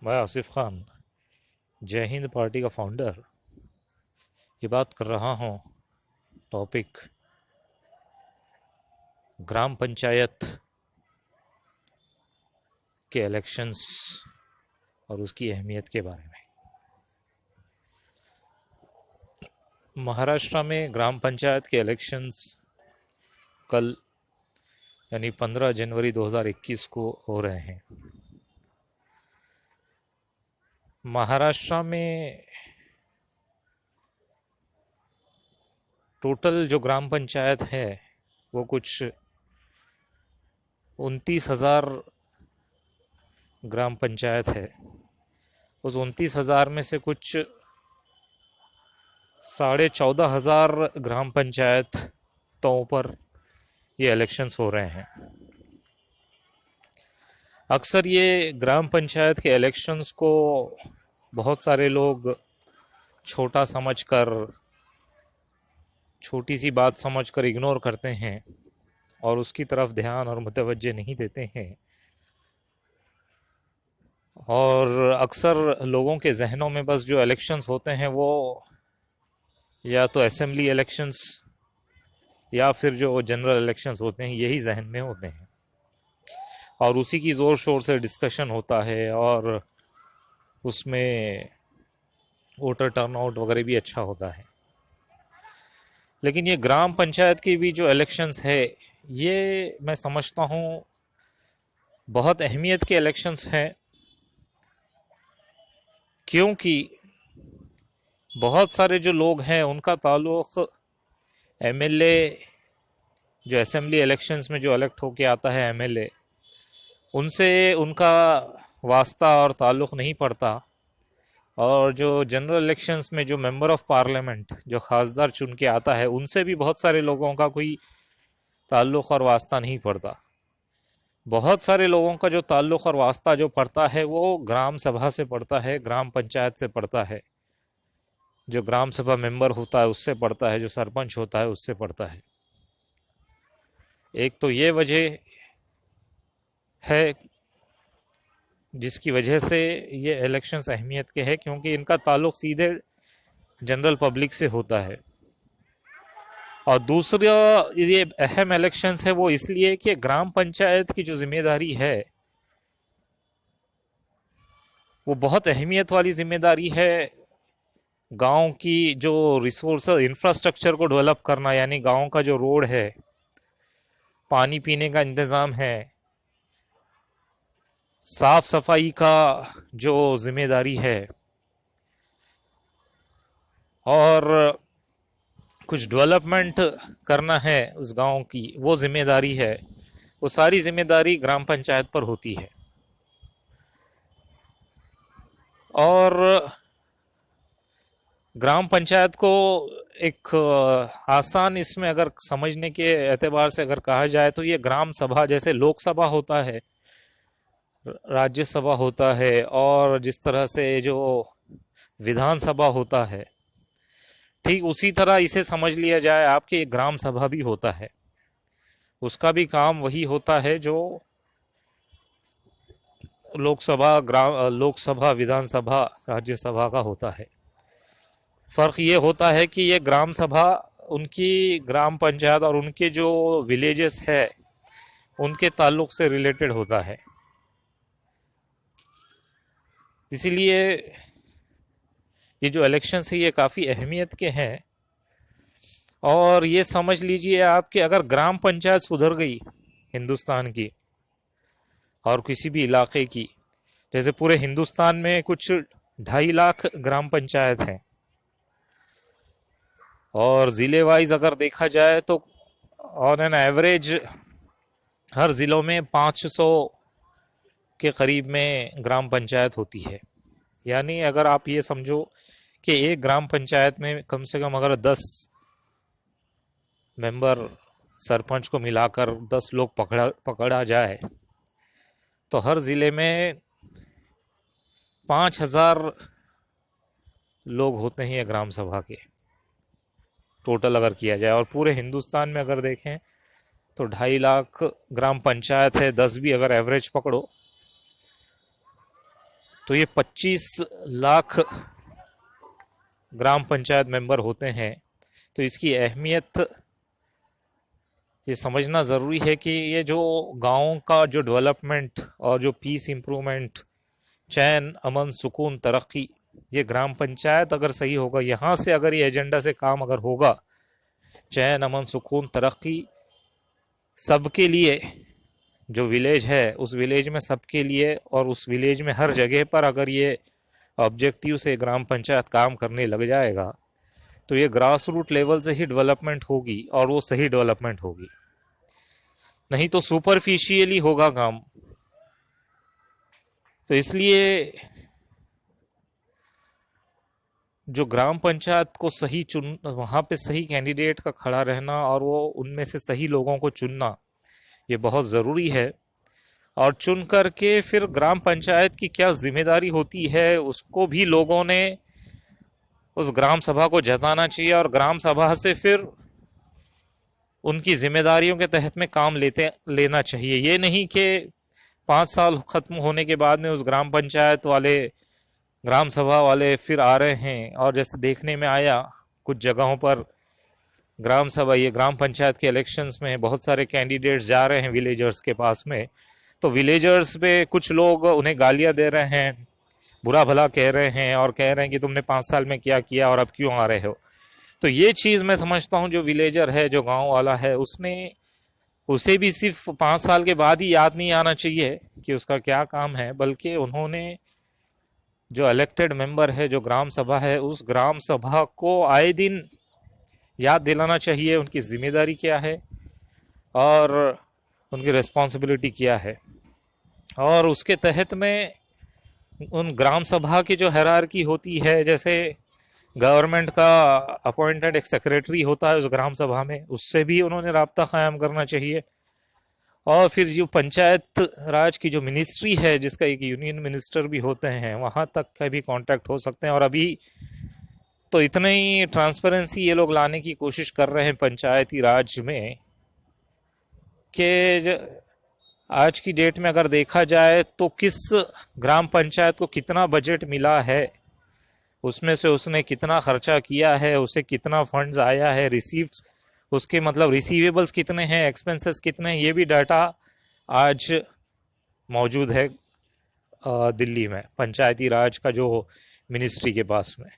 मैं आसिफ खान, जय हिंद पार्टी का फाउंडर, ये बात कर रहा हूँ। टॉपिक ग्राम पंचायत के इलेक्शंस और उसकी अहमियत के बारे में। महाराष्ट्र में ग्राम पंचायत के इलेक्शंस कल यानी 15 जनवरी 2021 को हो रहे हैं। महाराष्ट्र में टोटल जो ग्राम पंचायत है वो कुछ 29,000 ग्राम पंचायत है। उस 29,000 में से कुछ 14,500 ग्राम पंचायतों पर ये इलेक्शंस हो रहे हैं। अक्सर ये ग्राम पंचायत के इलेक्शंस को बहुत सारे लोग छोटा समझकर, छोटी सी बात समझकर इग्नोर करते हैं और उसकी तरफ ध्यान और मुतवज्जे नहीं देते हैं। और अक्सर लोगों के जहनों में बस जो इलेक्शंस होते हैं वो या तो असेंबली इलेक्शंस या फिर जो जनरल इलेक्शंस होते हैं, यही जहन में होते हैं और उसी की ज़ोर शोर से डिस्कशन होता है और उसमें वोटर टर्नआउट वगैरह भी अच्छा होता है। लेकिन ये ग्राम पंचायत की भी जो इलेक्शंस है, ये मैं समझता हूँ बहुत अहमियत के इलेक्शंस हैं, क्योंकि बहुत सारे जो लोग हैं उनका ताल्लुक़ एमएलए, जो असेंबली इलेक्शंस में जो इलेक्ट होके आता है एमएलए, उनसे उनका वास्ता और ताल्लुक़ नहीं पड़ता। और जो जनरल इलेक्शंस में जो मेंबर ऑफ पार्लियामेंट, जो खासदार चुन के आता है, उनसे भी बहुत सारे लोगों का कोई ताल्लुक़ और वास्ता नहीं पड़ता। बहुत सारे लोगों का जो ताल्लुक़ और वास्ता जो पड़ता है वो ग्राम सभा से पड़ता है, ग्राम पंचायत से पड़ता है। जो ग्राम सभा मेंबर होता है उससे पड़ता है, जो सरपंच होता है उससे पड़ता है। एक तो ये वजह है जिसकी वजह से ये इलेक्शंस अहमियत के हैं, क्योंकि इनका ताल्लुक़ सीधे जनरल पब्लिक से होता है। और दूसरा ये अहम इलेक्शंस है वो इसलिए कि ग्राम पंचायत की जो जिम्मेदारी है वो बहुत अहमियत वाली जिम्मेदारी है। गांव की जो रिसोर्स इंफ्रास्ट्रक्चर को डेवलप करना, यानी गांव का जो रोड है, पानी पीने का इंतज़ाम है, साफ सफाई का जो जिम्मेदारी है और कुछ डेवलपमेंट करना है उस गांव की, वो जिम्मेदारी है। वो सारी जिम्मेदारी ग्राम पंचायत पर होती है। और ग्राम पंचायत को एक आसान इसमें अगर समझने के एतबार से अगर कहा जाए तो ये ग्राम सभा, जैसे लोकसभा होता है, राज्यसभा होता है, और जिस तरह से जो विधानसभा होता है, ठीक उसी तरह इसे समझ लिया जाए आपके ग्राम सभा भी होता है। उसका भी काम वही होता है जो लोकसभा, विधानसभा, राज्यसभा का होता है। फ़र्क ये होता है कि ये ग्राम सभा उनकी ग्राम पंचायत और उनके जो विलेजेस है उनके ताल्लुक से रिलेटेड होता है। इसीलिए ये जो इलेक्शंस है ये काफ़ी अहमियत के हैं। और ये समझ लीजिए आप कि अगर ग्राम पंचायत सुधर गई हिंदुस्तान की और किसी भी इलाके की, जैसे पूरे हिंदुस्तान में कुछ 2.5 लाख ग्राम पंचायत हैं और ज़िले वाइज अगर देखा जाए तो ऑन एन एवरेज हर ज़िलों में 500 के करीब में ग्राम पंचायत होती है। यानी अगर आप ये समझो कि एक ग्राम पंचायत में कम से कम अगर 10 मेंबर, सरपंच को मिलाकर 10 लोग पकड़ा जाए तो हर ज़िले में 5,000 लोग होते हैं ग्राम सभा के, टोटल अगर किया जाए। और पूरे हिंदुस्तान में अगर देखें तो 2.5 लाख ग्राम पंचायत है, 10 भी अगर एवरेज पकड़ो तो ये 25 लाख ग्राम पंचायत मेंबर होते हैं। तो इसकी अहमियत ये समझना ज़रूरी है कि ये जो गाँव का जो डेवलपमेंट और जो पीस इम्प्रूवमेंट, चैन अमन सुकून तरक्की, ये ग्राम पंचायत अगर सही होगा, यहाँ से अगर ये एजेंडा से काम अगर होगा, चैन अमन सुकून तरक्की सबके लिए, जो विलेज है उस विलेज में सबके लिए, और उस विलेज में हर जगह पर अगर ये ऑब्जेक्टिव से ग्राम पंचायत काम करने लग जाएगा, तो ये ग्रास रूट लेवल से ही डेवलपमेंट होगी, और वो सही डेवलपमेंट होगी। नहीं तो सुपरफिशियली होगा काम। तो इसलिए जो ग्राम पंचायत को सही चुन, वहाँ पे सही कैंडिडेट का खड़ा रहना और वो उनमें से सही लोगों को चुनना, ये बहुत ज़रूरी है। और चुन करके फिर ग्राम पंचायत की क्या जिम्मेदारी होती है उसको भी लोगों ने उस ग्राम सभा को जताना चाहिए, और ग्राम सभा से फिर उनकी जिम्मेदारियों के तहत में काम लेना चाहिए। ये नहीं कि 5 साल खत्म होने के बाद में उस ग्राम पंचायत वाले, ग्राम सभा वाले फिर आ रहे हैं, और जैसे देखने में आया कुछ जगहों पर ग्राम सभा, ये ग्राम पंचायत के इलेक्शंस में बहुत सारे कैंडिडेट्स जा रहे हैं विलेजर्स के पास में, तो विलेजर्स पे कुछ लोग उन्हें गालियां दे रहे हैं, बुरा भला कह रहे हैं, और कह रहे हैं कि तुमने 5 साल में क्या किया और अब क्यों आ रहे हो। तो ये चीज़ मैं समझता हूँ जो विलेजर है, जो गांव वाला है, उसे भी सिर्फ 5 साल के बाद ही याद नहीं आना चाहिए कि उसका क्या काम है, बल्कि उन्होंने जो इलेक्टेड मेंबर है, जो ग्राम सभा है, उस ग्राम सभा को आए दिन याद दिलाना चाहिए उनकी जिम्मेदारी क्या है और उनकी रिस्पॉन्सिबिलिटी क्या है। और उसके तहत में उन ग्राम सभा की जो हायरार्की होती है, जैसे गवर्नमेंट का अपॉइंटेड एक सेक्रेटरी होता है उस ग्राम सभा में, उससे भी उन्होंने राब्ता कायम करना चाहिए। और फिर जो पंचायत राज की जो मिनिस्ट्री है, जिसका एक यूनियन मिनिस्टर भी होते हैं, वहाँ तक का भी कांटेक्ट हो सकते हैं। और अभी तो इतने ही ट्रांसपेरेंसी ये लोग लाने की कोशिश कर रहे हैं पंचायती राज में कि आज की डेट में अगर देखा जाए तो किस ग्राम पंचायत को कितना बजट मिला है, उसमें से उसने कितना खर्चा किया है, उसे कितना फंड्स आया है, रिसीव्स उसके मतलब रिसीवेबल्स कितने हैं, एक्सपेंसेस कितने हैं, ये भी डाटा आज मौजूद है दिल्ली में पंचायती राज का जो मिनिस्ट्री के पास में।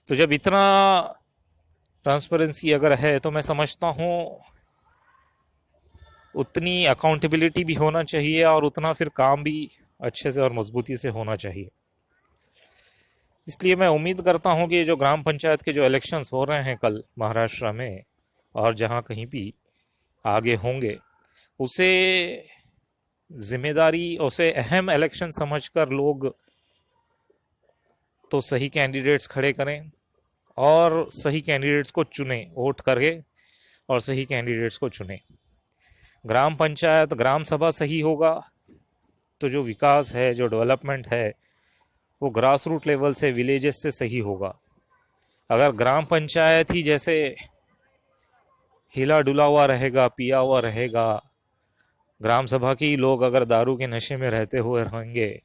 तो जब इतना ट्रांसपेरेंसी अगर है तो मैं समझता हूँ उतनी अकाउंटेबिलिटी भी होना चाहिए और उतना फिर काम भी अच्छे से और मजबूती से होना चाहिए। इसलिए मैं उम्मीद करता हूँ कि जो ग्राम पंचायत के जो इलेक्शंस हो रहे हैं कल महाराष्ट्र में और जहाँ कहीं भी आगे होंगे, उसे जिम्मेदारी, उसे अहम इलेक्शन समझकर लोग तो सही कैंडिडेट्स खड़े करें और सही कैंडिडेट्स को चुनें, वोट करके और सही कैंडिडेट्स को चुनें। ग्राम पंचायत, ग्राम सभा सही होगा तो जो विकास है, जो डेवलपमेंट है, वो ग्रास रूट लेवल से, विलेजेस से सही होगा। अगर ग्राम पंचायत ही जैसे हिला डुला हुआ रहेगा, पिया हुआ रहेगा, ग्राम सभा के ही लोग अगर दारू के नशे में रहते हुए रहेंगे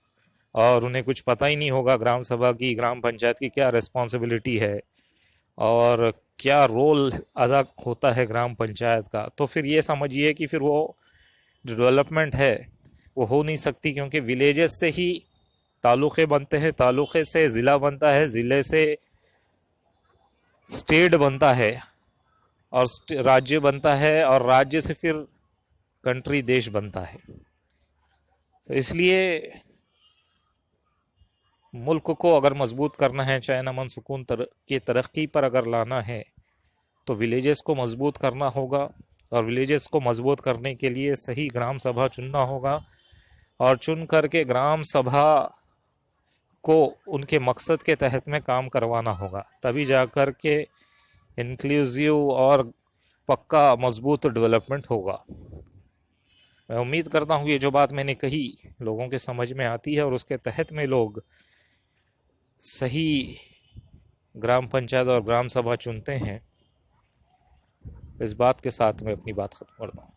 और उन्हें कुछ पता ही नहीं होगा ग्राम सभा की, ग्राम पंचायत की क्या रिस्पॉन्सिबिलिटी है और क्या रोल अदा होता है ग्राम पंचायत का, तो फिर ये समझिए कि फिर वो जो डेवलपमेंट है वो हो नहीं सकती, क्योंकि विलेजेस से ही तालुके बनते हैं, तालुके से ज़िला बनता है, ज़िले से स्टेट बनता है और राज्य बनता है, और राज्य से फिर कंट्री, देश बनता है। तो इसलिए मुल्क को अगर मजबूत करना है, चैन अमन सुकून की तरक्की पर अगर लाना है, तो विलेजेस को मजबूत करना होगा, और विलेजेस को मजबूत करने के लिए सही ग्राम सभा चुनना होगा, और चुन करके ग्राम सभा को उनके मकसद के तहत में काम करवाना होगा, तभी जाकर के इंक्लूसिव और पक्का मजबूत डेवलपमेंट होगा। मैं उम्मीद करता हूँ ये जो बात मैंने कही लोगों के समझ में आती है और उसके तहत में लोग सही ग्राम पंचायत और ग्राम सभा चुनते हैं। इस बात के साथ मैं अपनी बात खत्म करता हूँ।